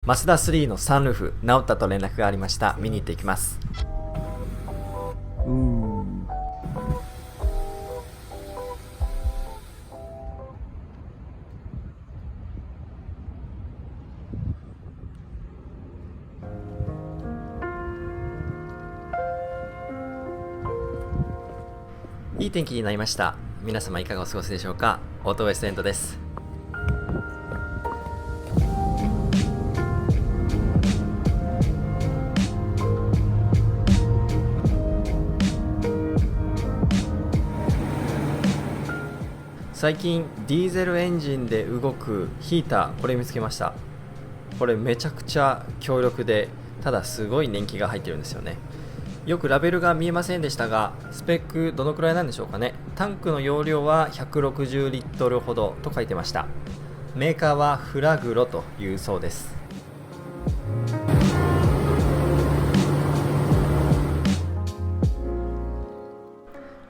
マツダ3のサンルーフ直ったと連絡がありました。見に行っていきます。いい天気になりました。皆様いかがお過ごしでしょうか。オートウエストエンドです。最近ディーゼルエンジンで動くヒーター、これ見つけました。これめちゃくちゃ強力で、ただすごい年季が入ってるんですよね。よくラベルが見えませんでしたが、スペックどのくらいなんでしょうかね。タンクの容量は160リットルほどと書いてました。メーカーはフラグロというそうです。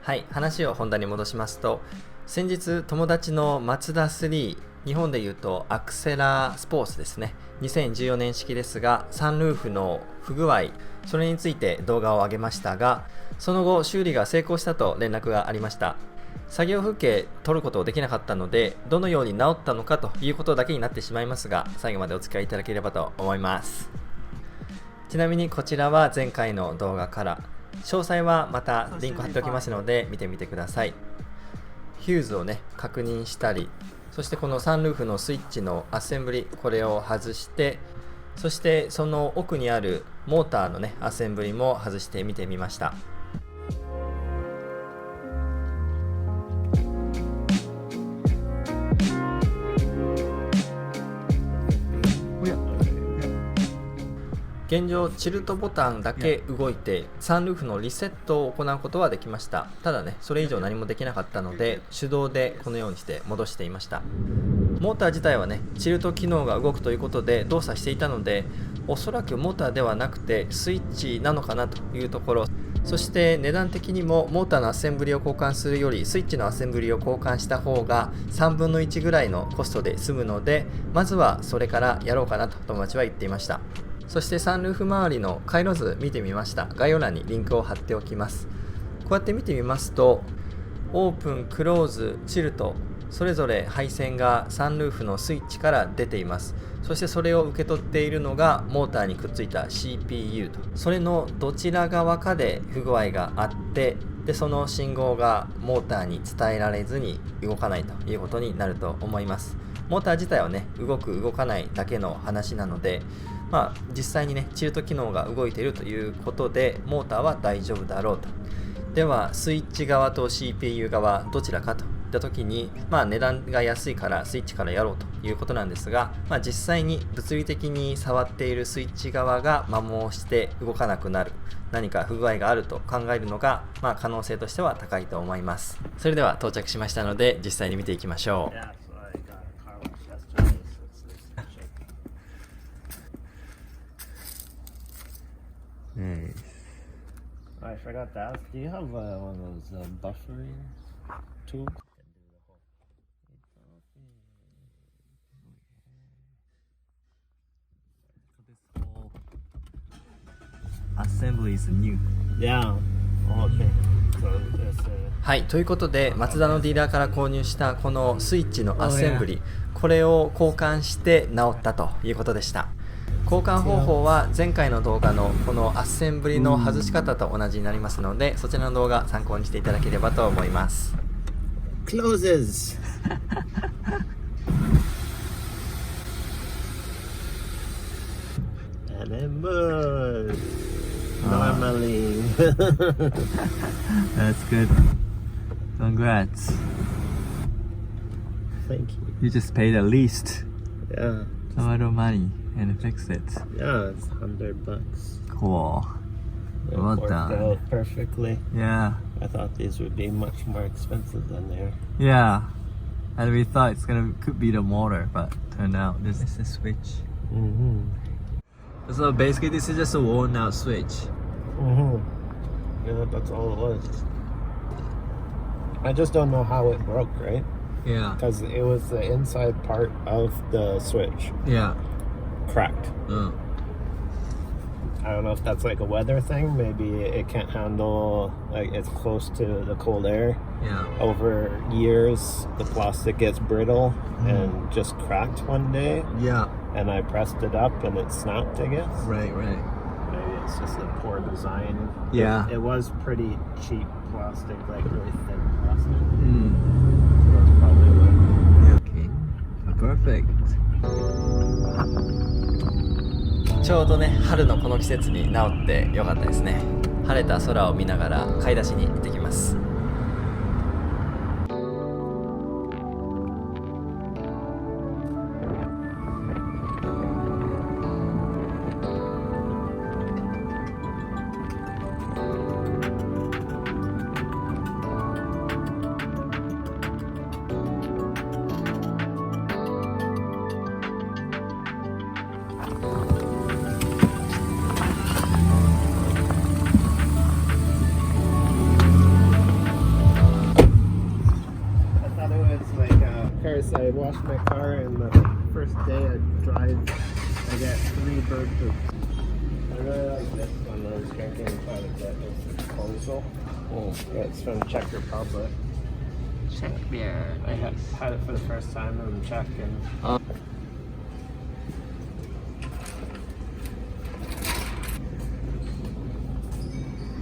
はい、話を本題に戻しますと、先日友達のマツダ3、日本でいうとアクセラスポーツですね、2014年式ですが、サンルーフの不具合、それについて動画を上げましたが、その後修理が成功したと連絡がありました。作業風景撮ることをできなかったので、どのように治ったのかということだけになってしまいますが、最後までお付き合いいただければと思います。ちなみにこちらは前回の動画から、詳細はまたリンク貼っておきますので見てみてください。ヒューズをね確認したり、そしてこのサンルーフのスイッチのアッセンブリ、これを外して、そしてその奥にあるモーターのねアッセンブリも外してみてみました。現状チルトボタンだけ動いてサンルーフのリセットを行うことはできました。ただね、それ以上何もできなかったので手動でこのようにして戻していました。モーター自体はねチルト機能が動くということで動作していたので、おそらくモーターではなくてスイッチなのかなというところ、そして値段的にもモーターのアッセンブリを交換するよりスイッチのアッセンブリを交換した方が3分の1ぐらいのコストで済むので、まずはそれからやろうかなと友達は言っていました。そしてサンルーフ周りの回路図見てみました。概要欄にリンクを貼っておきます。こうやって見てみますと、オープン、クローズ、チルト、それぞれ配線がサンルーフのスイッチから出ています。そしてそれを受け取っているのがモーターにくっついた CPU と、それのどちら側かで不具合があって、でその信号がモーターに伝えられずに動かないということになると思います。モーター自体はね動く動かないだけの話なので、実際にねチルト機能が動いているということでモーターは大丈夫だろうと。ではスイッチ側と CPU 側どちらかといった時に、値段が安いからスイッチからやろうということなんですが、実際に物理的に触っているスイッチ側が摩耗して動かなくなる、何か不具合があると考えるのが、可能性としては高いと思います。それでは到着しましたので実際に見ていきましょう。Nice. I forgot to ask, do you have one of those buffering tubes? This whole assembly is new. Yeah. Okay. So it's はい、ということでマツダのディーラーから購入したこのスイッチのアッセンブリ、これを交換して直ったということでした。交換方法は前回の動画のこのアッセンブリの外し方と同じになりますので、そちらの動画参考にしていただければと思います。closes. And it moves normally. That's good. Congrats. Thank you. You just paid the least Yeah. amount of money and fixed it. Yeah, it's $100. Cool. It Well worked done. out perfectly. Yeah. I thought these would be much more expensive than they are. Yeah. And we thought could be the motor, but turned out this is the switch. Mm-hmm. So basically this is just a worn out switch. Mm-hmm. Yeah, that's all it was. I just don't know how it broke, right? Yeah. Because it was the inside part of the switch. Yeah. cracked. うん。 I don't know if that's like a weather thing. Maybe it can't handle, like, it's close to the cold air. Yeah. Over years, the plastic gets brittle and just cracked one day. Yeah. And I pressed it up and it snapped, I guess. Right. Maybe it's just a poor design. Yeah. It was pretty cheap plastic, like really thin plastic. うん。 So that's probably what. Okay. Perfect. ちょうどね、春のこの季節に治ってよかったですね。晴れた空を見ながら買い出しに行ってきます。I washed my car, and the first day I drive, I get 3 bird poops. I really like this one. I was drinking quite a bit. It's Kozel. It's from Czech Republic. Czech beer. I had it for the first time in Czech. And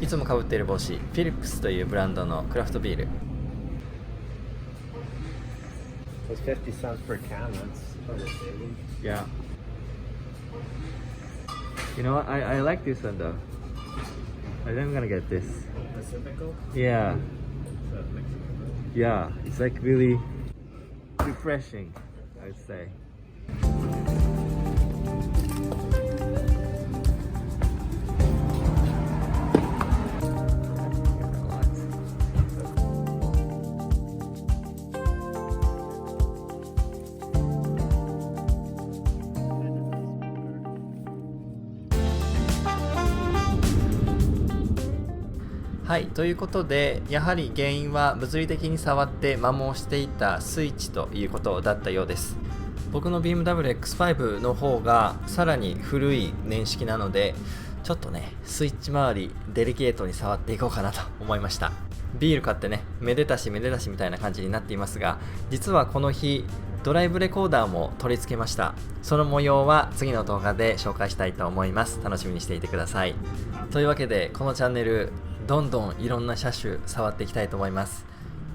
いつもかぶっている帽子、フィリップスというブランドのクラフトビール。it's 50 cents per can. That's quite a saving. Yeah. You know what? I like this one though. I think I'm gonna get this. Pacifico? Yeah. So Mexico. Yeah. It's like really refreshing, I'd say. Hi, はい、ということでやはり原因は物理的に触って摩耗していたスイッチということだったようです。僕の BMW X5 の方がさらに古い年式なのでちょっとねスイッチ周りデリケートに触っていこうかなと思いました。ビール買ってねめでたしみたいな感じになっていますが、実はこの日ドライブレコーダーも取り付けました。その模様は次の動画で紹介したいと思います。楽しみにしていてください。というわけでこのチャンネルどんどんいろんな車種触っていきたいと思います。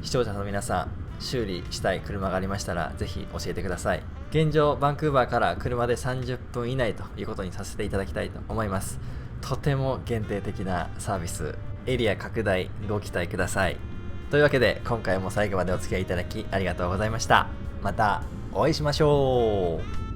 視聴者の皆さん、修理したい車がありましたらぜひ教えてください。現状バンクーバーから車で30分以内ということにさせていただきたいと思います。とても限定的なサービス、エリア拡大ご期待ください。というわけで今回も最後までお付き合いいただきありがとうございました。またお会いしましょう。